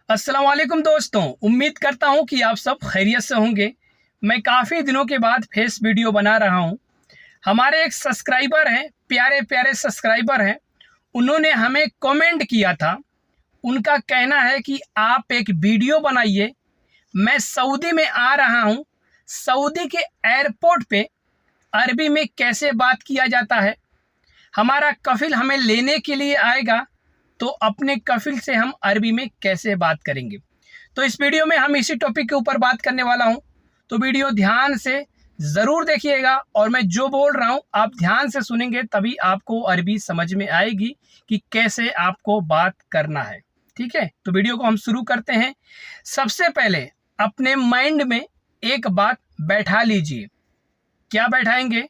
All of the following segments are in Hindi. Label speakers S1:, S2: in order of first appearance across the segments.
S1: अस्सलाम वालेकुम दोस्तों, उम्मीद करता हूं कि आप सब खैरियत से होंगे। मैं काफ़ी दिनों के बाद फेस वीडियो बना रहा हूं। हमारे एक सब्सक्राइबर हैं, प्यारे प्यारे सब्सक्राइबर हैं। उन्होंने हमें कमेंट किया था। उनका कहना है कि आप एक वीडियो बनाइए। मैं सऊदी में आ रहा हूं, सऊदी के एयरपोर्ट पे अरबी में कैसे बात किया जाता है। हमारा कफिल हमें लेने के लिए आएगा तो अपने कफिल से हम अरबी में कैसे बात करेंगे। तो इस वीडियो में हम इसी टॉपिक के ऊपर बात करने वाला हूं। तो वीडियो ध्यान से ज़रूर देखिएगा और मैं जो बोल रहा हूं आप ध्यान से सुनेंगे, तभी आपको अरबी समझ में आएगी कि कैसे आपको बात करना है। ठीक है, तो वीडियो को हम शुरू करते हैं। सबसे पहले अपने माइंड में एक बात बैठा लीजिए। क्या बैठाएंगे?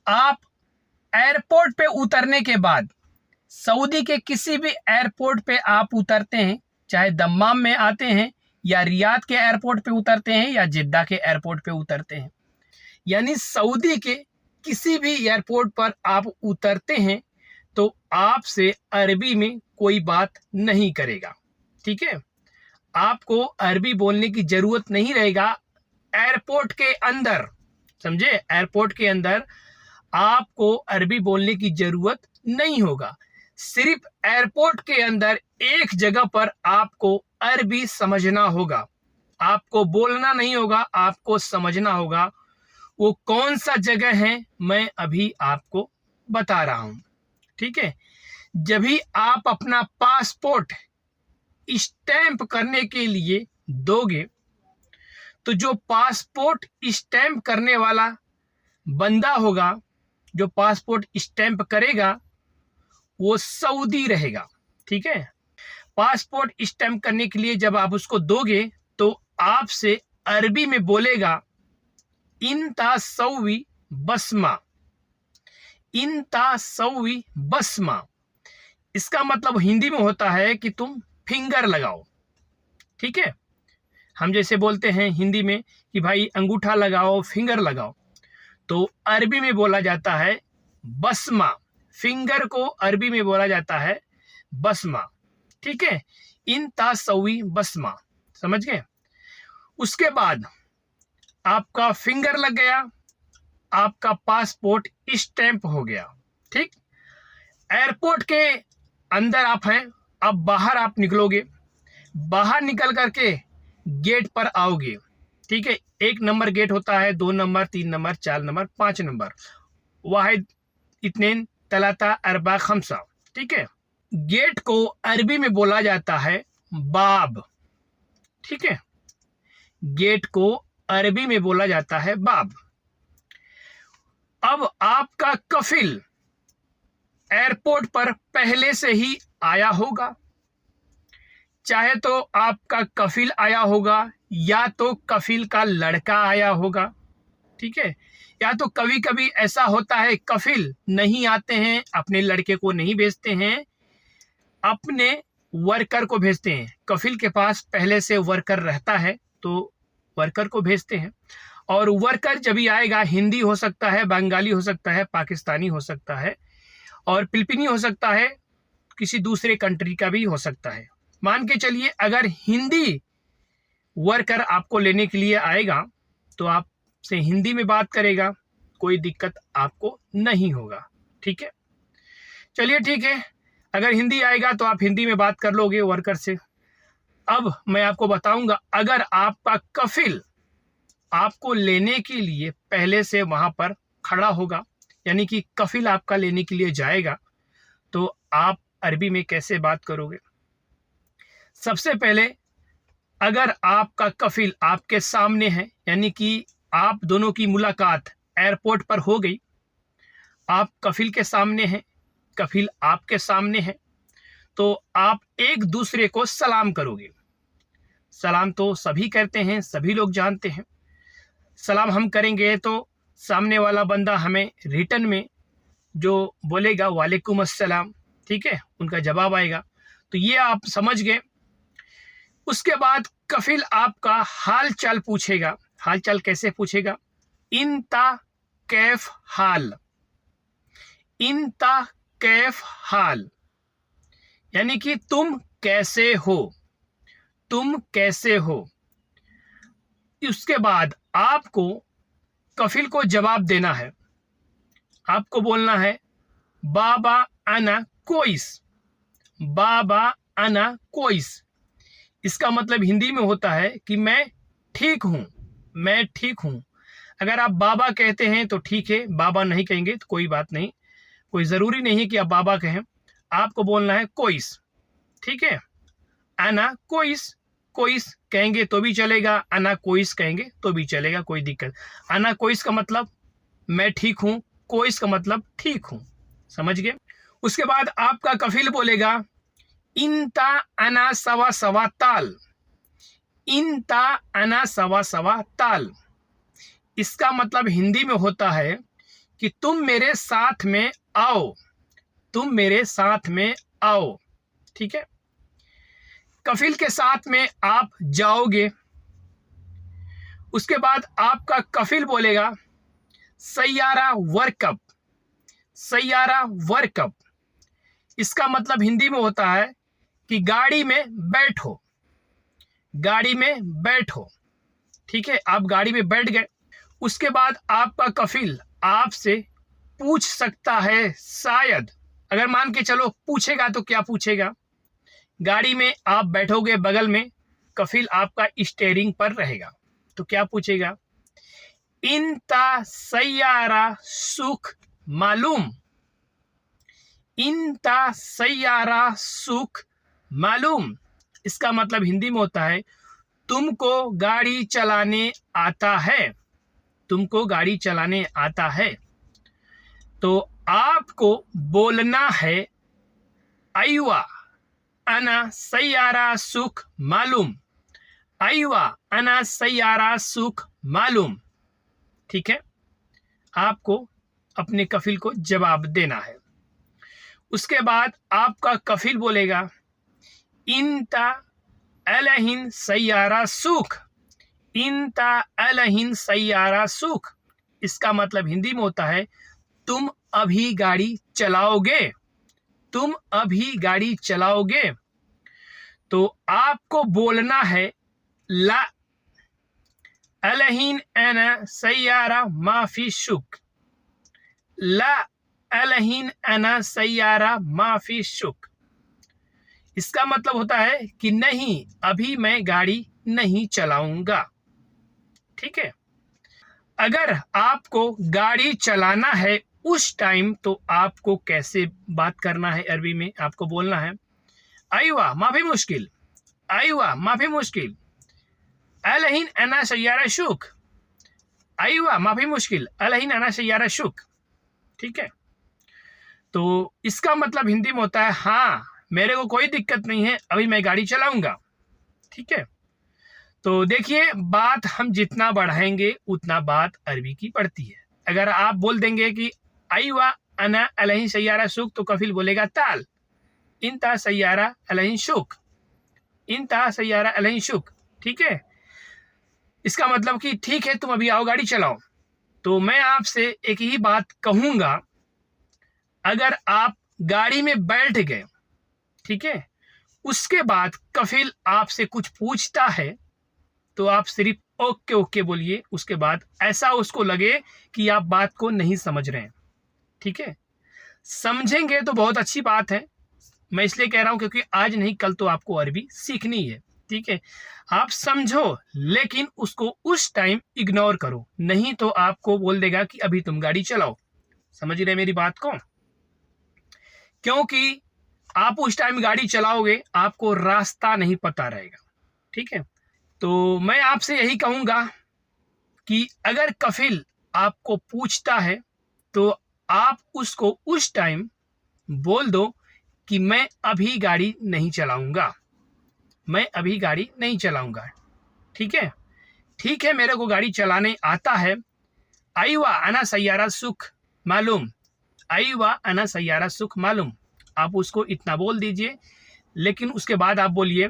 S1: आप एयरपोर्ट पे उतरने के बाद, सऊदी के किसी भी एयरपोर्ट पे आप उतरते हैं, चाहे दम्माम में आते हैं या रियाद के एयरपोर्ट पे उतरते हैं या जिद्दा के एयरपोर्ट पे उतरते हैं, यानी सऊदी के किसी भी एयरपोर्ट पर आप उतरते हैं तो आपसे अरबी में कोई बात नहीं करेगा। ठीक है, आपको अरबी बोलने की ज़रूरत नहीं रहेगा। एयरपोर्ट के अंदर, समझे, एयरपोर्ट के अंदर आपको अरबी बोलने की ज़रूरत नहीं होगा। सिर्फ एयरपोर्ट के अंदर एक जगह पर आपको अरबी समझना होगा। आपको बोलना नहीं होगा, आपको समझना होगा। वो कौन सा जगह है मैं अभी आपको बता रहा हूं। ठीक है, जब भी आप अपना पासपोर्ट स्टैंप करने के लिए दोगे तो जो पासपोर्ट स्टैंप करने वाला बंदा होगा, जो पासपोर्ट स्टैंप करेगा, वो सऊदी रहेगा। ठीक है, पासपोर्ट स्टैंप करने के लिए जब आप उसको दोगे तो आपसे अरबी में बोलेगा इंता सौवी बसमा, इंता सौवी बसमा। इसका मतलब हिंदी में होता है कि तुम फिंगर लगाओ। ठीक है, हम जैसे बोलते हैं हिंदी में कि भाई अंगूठा लगाओ, फिंगर लगाओ, तो अरबी में बोला जाता है बसमा। फिंगर को अरबी में बोला जाता है बसमा। ठीक है, इन तासवी बसमा, समझ गए। उसके बाद आपका फिंगर लग गया, आपका पासपोर्ट स्टैंप हो गया। ठीक, एयरपोर्ट के अंदर आप हैं, अब बाहर आप निकलोगे। बाहर निकल करके गेट पर आओगे। ठीक है, 1 नंबर गेट होता है, 2 नंबर, 3 नंबर, 4 नंबर, 5 नंबर, वाहिद इतनेन तलाता अरबा खमसा। ठीक है, गेट को अरबी में बोला जाता है बाब। ठीक है, गेट को अरबी में बोला जाता है बाब। अब आपका कफिल एयरपोर्ट पर पहले से ही आया होगा, चाहे तो आपका कफिल आया होगा या तो कफिल का लड़का आया होगा। ठीक है, या तो कभी कभी ऐसा होता है कफिल नहीं आते हैं, अपने लड़के को नहीं भेजते हैं, अपने वर्कर को भेजते हैं। कफिल के पास पहले से वर्कर रहता है तो वर्कर को भेजते हैं, और वर्कर जब भी आएगा, हिंदी हो सकता है, बंगाली हो सकता है, पाकिस्तानी हो सकता है, और फिलिपीनी हो सकता है, किसी दूसरे कंट्री का भी हो सकता है। मान के चलिए अगर हिंदी वर्कर आपको लेने के लिए आएगा तो आपसे हिंदी में बात करेगा, कोई दिक्कत आपको नहीं होगा। ठीक है, चलिए ठीक है, अगर हिंदी आएगा तो आप हिंदी में बात कर लोगे वर्कर से। अब मैं आपको बताऊंगा, अगर आपका कफिल आपको लेने के लिए पहले से वहां पर खड़ा होगा, यानी कि कफिल आपका लेने के लिए जाएगा, तो आप अरबी में कैसे बात करोगे। सबसे पहले अगर आपका कफिल आपके सामने है, यानी कि आप दोनों की मुलाकात एयरपोर्ट पर हो गई, आप कफिल के सामने हैं, कफिल आपके सामने है, तो आप एक दूसरे को सलाम करोगे। सलाम तो सभी करते हैं, सभी लोग जानते हैं। सलाम हम करेंगे तो सामने वाला बंदा हमें रिटर्न में जो बोलेगा वालेकुम अस्सलाम, ठीक है, उनका जवाब आएगा। तो ये आप समझ गए। उसके बाद कफिल आपका हाल चाल पूछेगा। हाल चाल कैसे पूछेगा? इंता कैफ हाल, इंता कैफ हाल, यानी कि तुम कैसे हो। तुम कैसे हो। उसके बाद आपको कफिल को जवाब देना है। आपको बोलना है बाबा अना कोइस, बाबा अना कोइस। इसका मतलब हिंदी में होता है कि मैं ठीक हूँ, मैं ठीक हूँ। अगर आप बाबा कहते हैं तो ठीक है, बाबा नहीं कहेंगे तो कोई बात नहीं, कोई ज़रूरी नहीं है कि आप बाबा कहें। आपको बोलना है कोइस, ठीक है। अना कोइस, कोइस कहेंगे तो भी चलेगा, अना कोइस कहेंगे तो भी चलेगा, कोई दिक्कत। अना कोइस का मतलब मैं ठीक हूँ, कोइस का मतलब ठीक हूँ, समझ गए। उसके बाद आपका कफिल बोलेगा इंता अना सवा सवा ताल, इंता अना सवा सवा ताल। इसका मतलब हिंदी में होता है कि तुम मेरे साथ में आओ, तुम मेरे साथ में आओ, ठीक है। कफिल के साथ में आप जाओगे। उसके बाद आपका कफिल बोलेगा सैयारा वर्कअप, सैयारा वर्कअप। इसका मतलब हिंदी में होता है कि गाड़ी में बैठो, गाड़ी में बैठो, ठीक है। आप गाड़ी में बैठ गए। उसके बाद आपका कफिल आपसे पूछ सकता है शायद, अगर मान के चलो पूछेगा तो क्या पूछेगा। गाड़ी में आप बैठोगे, बगल में कफिल आपका स्टीयरिंग पर रहेगा, तो क्या पूछेगा, इंता सैयारा सुख मालूम, इंता सैयारा सुख मालूम। इसका मतलब हिंदी में होता है तुमको गाड़ी चलाने आता है, तुमको गाड़ी चलाने आता है। तो आपको बोलना है अयवा अना सैयारा सुख मालूम, अयवा अना सैयारा सुख मालूम, ठीक है। आपको अपने कफिल को जवाब देना है। उसके बाद आपका कफिल बोलेगा इंता अलहिन सैयारा सुख, इंता अलहिन सैयारा सुख। इसका मतलब हिंदी में होता है तुम अभी गाड़ी चलाओगे, तुम अभी गाड़ी चलाओगे। तो आपको बोलना है ला अलहिन अना सैयारा माफी शुक, ला अलहिन अना सैयारा माफी शुक। इसका मतलब होता है कि नहीं, अभी मैं गाड़ी नहीं चलाऊंगा, ठीक है। अगर आपको गाड़ी चलाना है उस टाइम तो आपको कैसे बात करना है अरबी में, आपको बोलना है अयवा माफी मुश्किल, अयवा माफी मुश्किल, अलहिन अना सैयारा शुक, अयवा माफी मुश्किल, अलहिन अना सैयारा शुक, ठीक है। तो इसका मतलब हिंदी में होता है हाँ मेरे को कोई दिक्कत नहीं है, अभी मैं गाड़ी चलाऊंगा, ठीक है। तो देखिए, बात हम जितना बढ़ाएंगे उतना बात अरबी की बढ़ती है। अगर आप बोल देंगे कि अयवा अना अलहिन सैयारा शुक, तो कफिल बोलेगा ताल इंता सैयारा अलहिन शुक, इंता सैयारा अलहिन शुक, ठीक है। इसका मतलब कि ठीक है तुम अभी आओ गाड़ी चलाओ। तो मैं आपसे एक ही बात कहूँगा, अगर आप गाड़ी में बैठ गए, ठीक है, उसके बाद कफिल आपसे कुछ पूछता है तो आप सिर्फ ओके ओके बोलिए। उसके बाद ऐसा उसको लगे कि आप बात को नहीं समझ रहे हैं, ठीक है। समझेंगे तो बहुत अच्छी बात है, मैं इसलिए कह रहा हूं क्योंकि आज नहीं कल तो आपको अरबी सीखनी है, ठीक है। आप समझो लेकिन उसको उस टाइम इग्नोर करो, नहीं तो आपको बोल देगा कि अभी तुम गाड़ी चलाओ। समझ रहे मेरी बात को, क्योंकि आप उस टाइम गाड़ी चलाओगे आपको रास्ता नहीं पता रहेगा, ठीक है। तो मैं आपसे यही कहूँगा कि अगर कफिल आपको पूछता है तो आप उसको उस टाइम बोल दो कि मैं अभी गाड़ी नहीं चलाऊंगा, मैं अभी गाड़ी नहीं चलाऊंगा, ठीक है। ठीक है, मेरे को गाड़ी चलाने आता है, अयवा अना सैयारा सुख मालूम, अयवा अना सैयारा सुख मालूम। आप उसको इतना बोल दीजिए, लेकिन उसके बाद आप बोलिए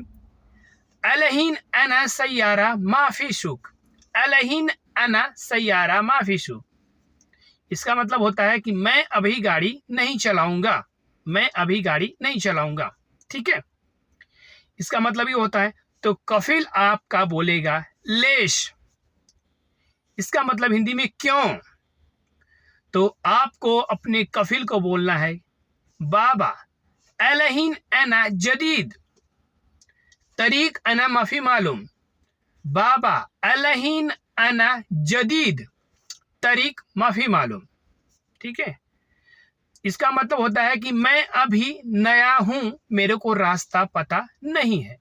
S1: अलहिन अना सैयारा माफी शुक, अलहिन अना सैयारा माफी शुक। इसका मतलब होता है कि मैं अभी गाड़ी नहीं चलाऊंगा, मैं अभी गाड़ी नहीं चलाऊंगा, ठीक है। इसका मतलब ये होता है तो कफिल आपका बोलेगा लेश। इसका मतलब हिंदी में क्यों। तो आपको अपने कफिल को बोलना है बाबा अलहीन अना जदीद तरीक अना माफी मालूम। बाबा अलहीन अना जदीद तरीक माफी मालूम। ठीक है, इसका मतलब होता है कि मैं अभी नया हूं, मेरे को रास्ता पता नहीं है।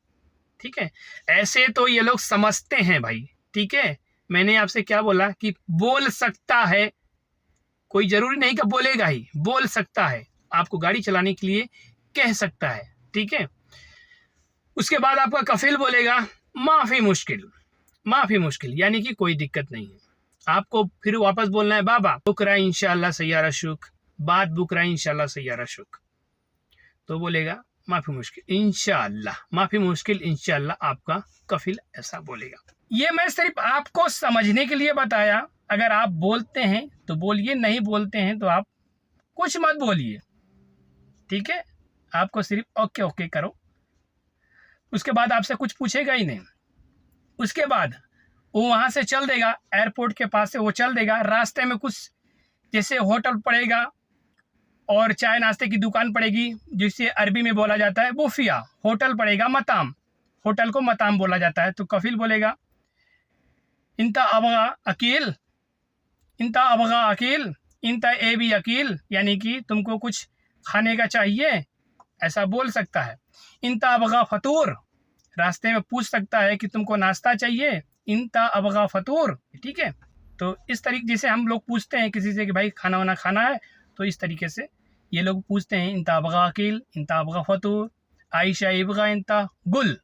S1: ठीक है, ऐसे तो ये लोग समझते हैं भाई। ठीक है, मैंने आपसे क्या बोला कि बोल सकता है, कोई जरूरी नहीं कि बोलेगा ही, बोल सकता है, आपको गाड़ी चलाने के लिए कह सकता है। ठीक है, उसके बाद आपका कफिल बोलेगा माफी मुश्किल। माफी मुश्किल यानी कि कोई दिक्कत नहीं है। आपको फिर वापस बोलना है बाबा बुकरा इंशाल्लाह सैयारा शुक, बात बुकरा इंशाल्लाह सैयारा शुक। तो बोलेगा माफी मुश्किल इंशाल्लाह, माफी मुश्किल इंशाल्लाह, आपका कफिल ऐसा बोलेगा। ये मैं सिर्फ आपको समझने के लिए बताया। अगर आप बोलते हैं तो बोलिए, नहीं बोलते हैं तो आप कुछ मत बोलिए। ठीक है, आपको सिर्फ ओके ओके करो। उसके बाद आपसे कुछ पूछेगा ही नहीं। उसके बाद वो वहाँ से चल देगा, एयरपोर्ट के पास से वो चल देगा। रास्ते में कुछ जैसे होटल पड़ेगा और चाय नाश्ते की दुकान पड़ेगी, जिसे अरबी में बोला जाता है बुफिया। होटल पड़ेगा मताम, होटल को मताम बोला जाता है। तो कफिल बोलेगा इंता अबगा अकील, इंता अबगा अकील, इंता ए भी अकील, यानी कि तुमको कुछ खाने का चाहिए, ऐसा बोल सकता है। इंता अबगा फतूर, रास्ते में पूछ सकता है कि तुमको नाश्ता चाहिए, इंता अबगा फतूर। ठीक है, तो इस तरीके जैसे हम लोग पूछते हैं किसी से कि भाई खाना वाना खाना है, तो इस तरीके से ये लोग पूछते हैं इंता अबगा अकील, इंता अबगा फतूर, आयशा इबगा इंता गुल।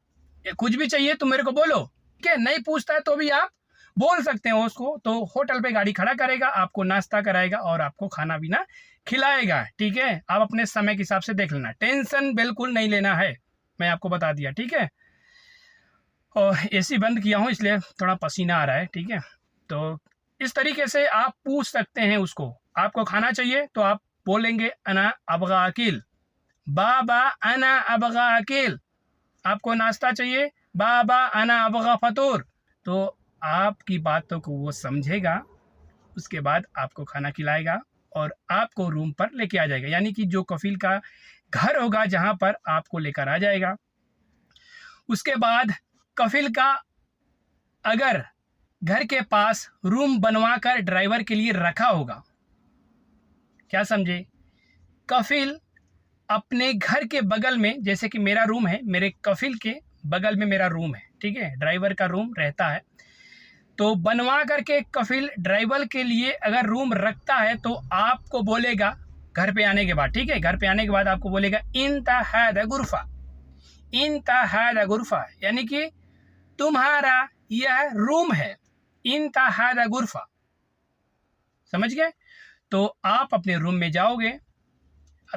S1: कुछ भी चाहिए तो मेरे को बोलो। ठीक है, नहीं पूछता है तो भी आप बोल सकते हैं उसको। तो होटल पे गाड़ी खड़ा करेगा, आपको नाश्ता कराएगा और आपको खाना पीना खिलाएगा। ठीक है, आप अपने समय के हिसाब से देख लेना, टेंशन बिल्कुल नहीं लेना है, मैं आपको बता दिया। ठीक है, और एसी बंद किया हूँ इसलिए थोड़ा पसीना आ रहा है। ठीक है, तो इस तरीके से आप पूछ सकते हैं उसको। आपको खाना चाहिए तो आप बोलेंगे अना अबगा अकील, बाबा अना अबगा अकील। आपको नाश्ता चाहिए, बाबा अना अबगा फतूर। तो आपकी बातों को वो समझेगा, उसके बाद आपको खाना खिलाएगा और आपको रूम पर लेके आ जाएगा, यानी कि जो कफिल का घर होगा जहाँ पर आपको लेकर आ जाएगा। उसके बाद कफिल का अगर घर के पास रूम बनवा कर ड्राइवर के लिए रखा होगा, क्या समझे, कफिल अपने घर के बगल में, जैसे कि मेरा रूम है, मेरे कफिल के बगल में मेरा रूम है। ठीक है, ड्राइवर का रूम रहता है, तो बनवा करके कफिल ड्राइवर के लिए अगर रूम रखता है तो आपको बोलेगा घर पे आने के बाद। ठीक है, घर पे आने के बाद आपको बोलेगा इंता हादा गुरफा, इंता हादा गुरफा, यानी कि तुम्हारा यह रूम है, इंता हादा गुरफा। समझ गए। तो आप अपने रूम में जाओगे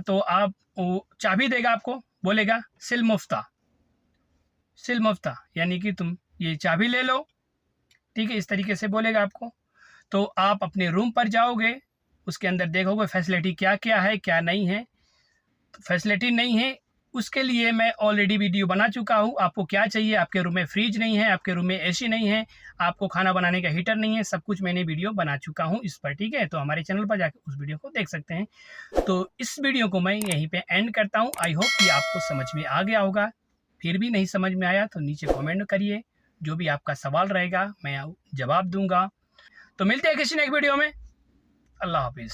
S1: तो आप वो चाबी देगा, आपको बोलेगा सिल मुफ्ता, सिल मुफ्ता, यानी कि तुम ये चाबी ले लो। ठीक है, इस तरीके से बोलेगा आपको। तो आप अपने रूम पर जाओगे, उसके अंदर देखोगे फैसिलिटी क्या क्या है क्या नहीं है। तो फैसिलिटी नहीं है उसके लिए मैं ऑलरेडी वीडियो बना चुका हूँ। आपको क्या चाहिए, आपके रूम में फ्रिज नहीं है, आपके रूम में एसी नहीं है, आपको खाना बनाने का हीटर नहीं है, सब कुछ मैंने वीडियो बना चुका हूँ इस पर। ठीक है, तो हमारे चैनल पर जाकर उस वीडियो को देख सकते हैं। तो इस वीडियो को मैं यहीं पे एंड करता हूँ। आई होप कि आपको समझ में आ गया होगा। फिर भी नहीं समझ में आया तो नीचे कमेंट करिए, जो भी आपका सवाल रहेगा मैं जवाब दूंगा। तो मिलते हैं किसी नेक्स्ट वीडियो में। अल्लाह हाफिज़।